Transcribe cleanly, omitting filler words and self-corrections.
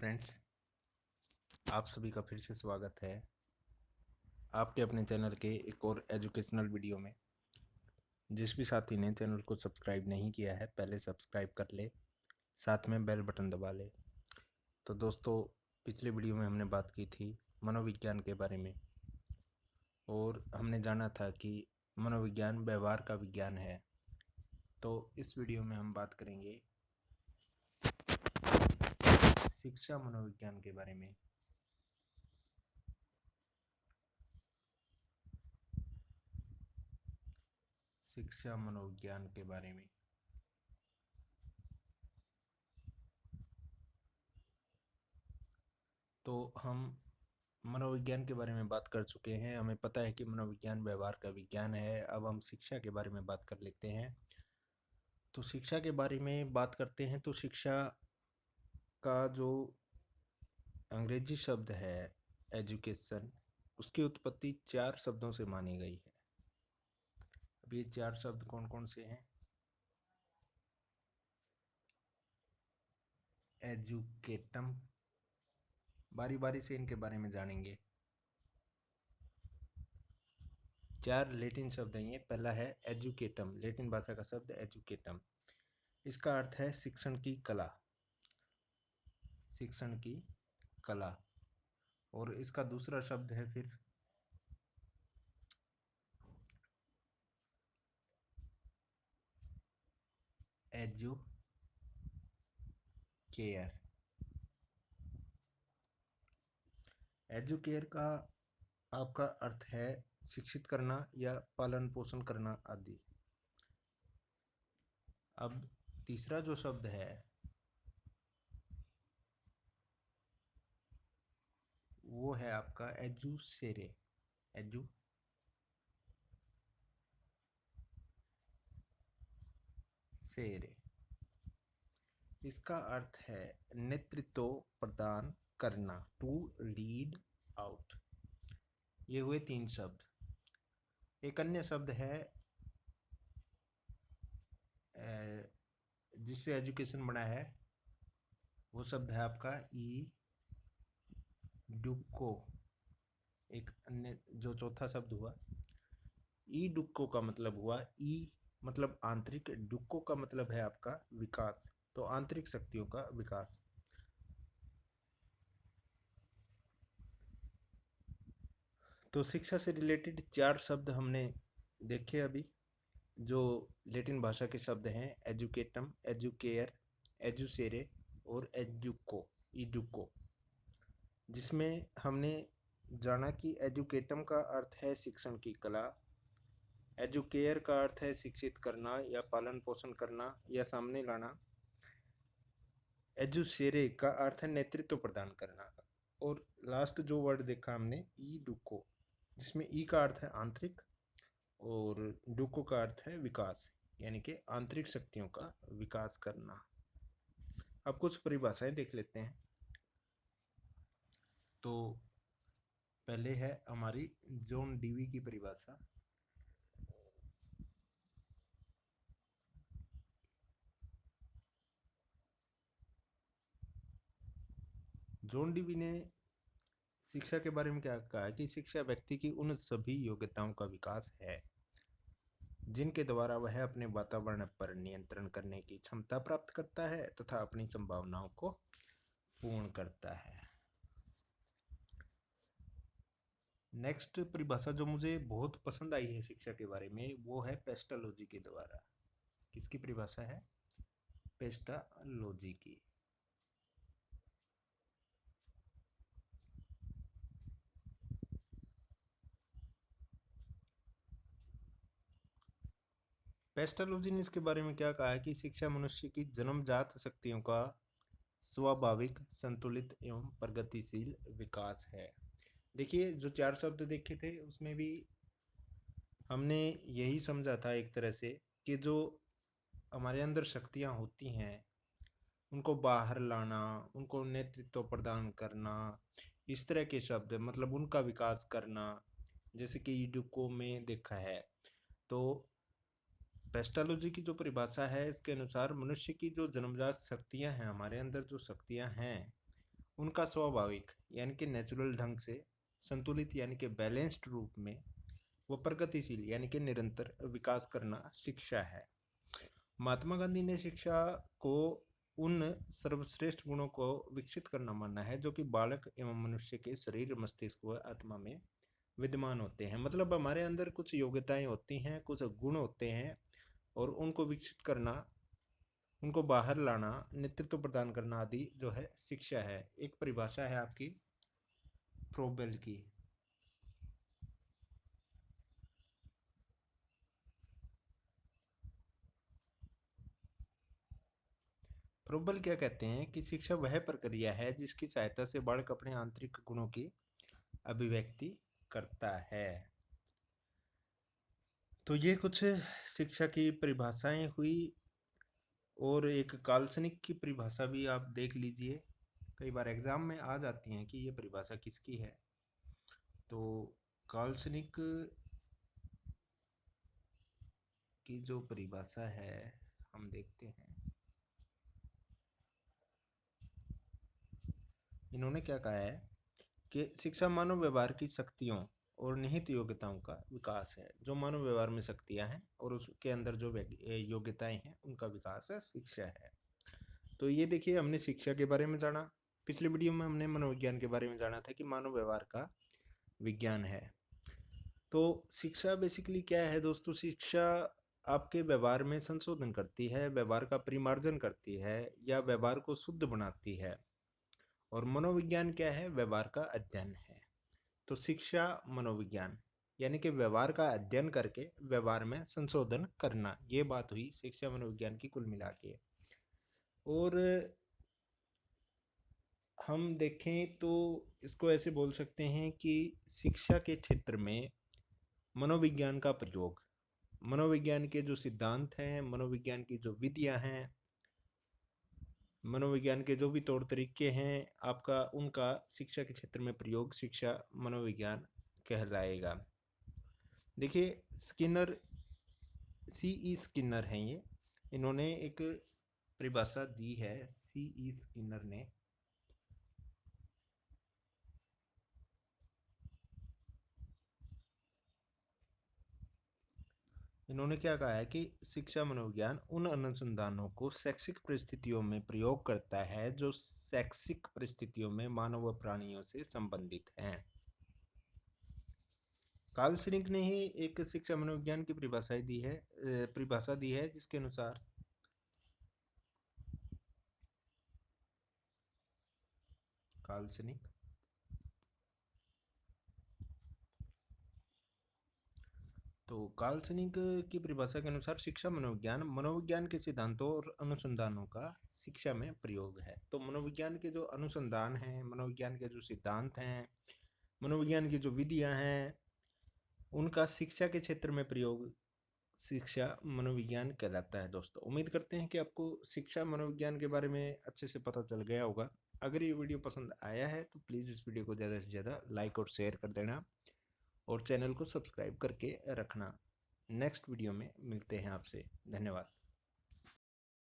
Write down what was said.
Friends, आप सभी का फिर से स्वागत है आपके अपने चैनल के एक और एजुकेशनल वीडियो में। जिस भी साथी ने चैनल को सब्सक्राइब नहीं किया है पहले सब्सक्राइब कर ले, साथ में बेल बटन दबा ले। तो दोस्तों, पिछले वीडियो में हमने बात की थी मनोविज्ञान के बारे में और हमने जाना था कि मनोविज्ञान व्यवहार का विज्ञान है। तो इस वीडियो में हम बात करेंगे शिक्षा मनोविज्ञान के बारे में। शिक्षा मनोविज्ञान के बारे में तो हम मनोविज्ञान के बारे में बात कर चुके हैं। हमें पता है कि मनोविज्ञान व्यवहार का विज्ञान है। अब हम शिक्षा के बारे में बात कर लेते हैं। तो शिक्षा के बारे में बात करते हैं तो शिक्षा का जो अंग्रेजी शब्द है एजुकेशन, उसकी उत्पत्ति 4 शब्दों से मानी गई है। अब ये 4 शब्द कौन कौन से हैं? एजुकेटम, बारी बारी से इनके बारे में जानेंगे। 4 लैटिन शब्द हैं ये। पहला है एजुकेटम, लैटिन भाषा का शब्द एजुकेटम। इसका अर्थ है शिक्षण की कला, शिक्षण की कला। और इसका दूसरा शब्द है फिर एजुकेयर। एजुकेयर का आपका अर्थ है शिक्षित करना या पालन पोषण करना आदि। अब तीसरा जो शब्द है वो है आपका एजुसेरे। एजुसेरे, इसका अर्थ है नेतृत्व प्रदान करना, टू लीड आउट। ये हुए 3 शब्द। एक अन्य शब्द है जिससे एजुकेशन बना है, वो शब्द है आपका ई डुको। एक अन्य जो चौथा शब्द हुआ ई डुक्को का मतलब हुआ, ई मतलब आंतरिक, डुक्को का मतलब है आपका विकास, तो आंतरिक शक्तियों का विकास। तो शिक्षा से रिलेटेड 4 शब्द हमने देखे अभी, जो लैटिन भाषा के शब्द हैं एजुकेटम, एजुकेयर, एजुसेरे और एजुको, इडुको। जिसमें हमने जाना कि एजुकेटम का अर्थ है शिक्षण की कला, एजुकेयर का अर्थ है शिक्षित करना या पालन पोषण करना या सामने लाना, एजुसेरे का अर्थ है नेतृत्व प्रदान करना, और लास्ट जो वर्ड देखा हमने ई डुको, जिसमें ई का अर्थ है आंतरिक और डुको का अर्थ है विकास, यानी कि आंतरिक शक्तियों का विकास करना। अब कुछ परिभाषाएं देख लेते हैं। तो पहले है हमारी जॉन डीवी की परिभाषा। जॉन डीवी ने शिक्षा के बारे में क्या कहा कि शिक्षा व्यक्ति की उन सभी योग्यताओं का विकास है जिनके द्वारा वह अपने वातावरण पर नियंत्रण करने की क्षमता प्राप्त करता है तथा अपनी संभावनाओं को पूर्ण करता है। नेक्स्ट परिभाषा जो मुझे बहुत पसंद आई है शिक्षा के बारे में, वो है पेस्टालॉजी के द्वारा। किसकी परिभाषा है? पेस्टालॉजी की। पेस्टालॉजी ने इसके बारे में क्या कहा है कि शिक्षा मनुष्य की जन्मजात शक्तियों का स्वाभाविक, संतुलित एवं प्रगतिशील विकास है। देखिए, जो 4 शब्द देखे थे उसमें भी हमने यही समझा था एक तरह से कि जो हमारे अंदर शक्तियां होती हैं उनको बाहर लाना, उनको नेतृत्व प्रदान करना, इस तरह के शब्द, मतलब उनका विकास करना, जैसे कि ईडुको में देखा है। तो पेस्टालॉजी की जो परिभाषा है इसके अनुसार मनुष्य की जो जन्मजात शक्तियां हैं, हमारे अंदर जो शक्तियां हैं, उनका स्वाभाविक यानी कि नेचुरल ढंग से संतुलित यानी कि बैलेंस्ड रूप में व प्रगतिशील यानी कि निरंतर विकास करना शिक्षा है। महात्मा गांधी ने शिक्षा को उन सर्वश्रेष्ठ गुणों को विकसित करना माना है जो कि बालक एवं मनुष्य के शरीर, मस्तिष्क व आत्मा में विद्यमान होते हैं। मतलब हमारे अंदर कुछ योग्यताएं होती हैं, कुछ गुण होते हैं, और उनको विकसित करना, उनको बाहर लाना, नेतृत्व प्रदान करना आदि जो है शिक्षा है। एक परिभाषा है आपकी फ्रोबेल की। फ्रोबेल क्या कहते हैं कि शिक्षा वह प्रक्रिया है जिसकी सहायता से बालक अपने आंतरिक गुणों की अभिव्यक्ति करता है। तो ये कुछ शिक्षा की परिभाषाएं हुई, और एक काल्पनिक की परिभाषा भी आप देख लीजिए, कई बार एग्जाम में आ जाती हैं कि ये परिभाषा किसकी है। तो काल्पनिक की जो परिभाषा है हम देखते हैं, इन्होंने क्या कहा है कि शिक्षा मानव व्यवहार की शक्तियों और निहित योग्यताओं का विकास है। जो मानव व्यवहार में शक्तियां हैं और उसके अंदर जो योग्यताएं हैं उनका विकास है, शिक्षा है। तो ये देखिए, हमने शिक्षा के बारे में जाना। पिछले वीडियो में हमने मनोविज्ञान के बारे में जाना था कि मानव व्यवहार का विज्ञान है। तो शिक्षा बेसिकली क्या है दोस्तों? शिक्षा आपके व्यवहार में संशोधन करती है, व्यवहार का परिमार्जन करती है या व्यवहार को शुद्ध बनाती है। और मनोविज्ञान क्या है? व्यवहार का अध्ययन है। तो शिक्षा मनोविज्ञान यानी कि व्यवहार का अध्ययन करके व्यवहार में संशोधन करना, ये बात हुई शिक्षा मनोविज्ञान की कुल मिला के। और हम देखें तो इसको ऐसे बोल सकते हैं कि शिक्षा के क्षेत्र में मनोविज्ञान का प्रयोग, मनोविज्ञान के जो सिद्धांत हैं, मनोविज्ञान की जो विधियां हैं, मनोविज्ञान के जो भी तौर तरीके हैं आपका, उनका शिक्षा के क्षेत्र में प्रयोग शिक्षा मनोविज्ञान कहलाएगा। देखिए, स्किनर, सीई स्किनर हैं ये, इन्होंने एक परिभाषा दी है, सीई स्किनर ने। इन्होंने क्या कहा है कि शिक्षा मनोविज्ञान उन अनुसंधानों को शैक्षिक परिस्थितियों में प्रयोग करता है जो शैक्षिक परिस्थितियों में मानव व प्राणियों से संबंधित हैं। कार्ल श्रिंक ने ही एक शिक्षा मनोविज्ञान की परिभाषा दी है जिसके अनुसार कार्ल श्रिंक तो कार्ल श्रिंक की परिभाषा के अनुसार शिक्षा मनोविज्ञान मनोविज्ञान के सिद्धांतों और अनुसंधानों का शिक्षा में प्रयोग है। तो मनोविज्ञान के जो अनुसंधान हैं, मनोविज्ञान के जो सिद्धांत हैं, मनोविज्ञान की जो विधियां हैं, उनका शिक्षा के क्षेत्र में प्रयोग शिक्षा मनोविज्ञान कहलाता है। दोस्तों, उम्मीद करते हैं कि आपको शिक्षा मनोविज्ञान के बारे में अच्छे से पता चल गया होगा। अगर ये वीडियो पसंद आया है तो प्लीज़ इस वीडियो को ज़्यादा से ज़्यादा लाइक और शेयर कर देना, और चैनल को सब्सक्राइब करके रखना। नेक्स्ट वीडियो में मिलते हैं आपसे। धन्यवाद।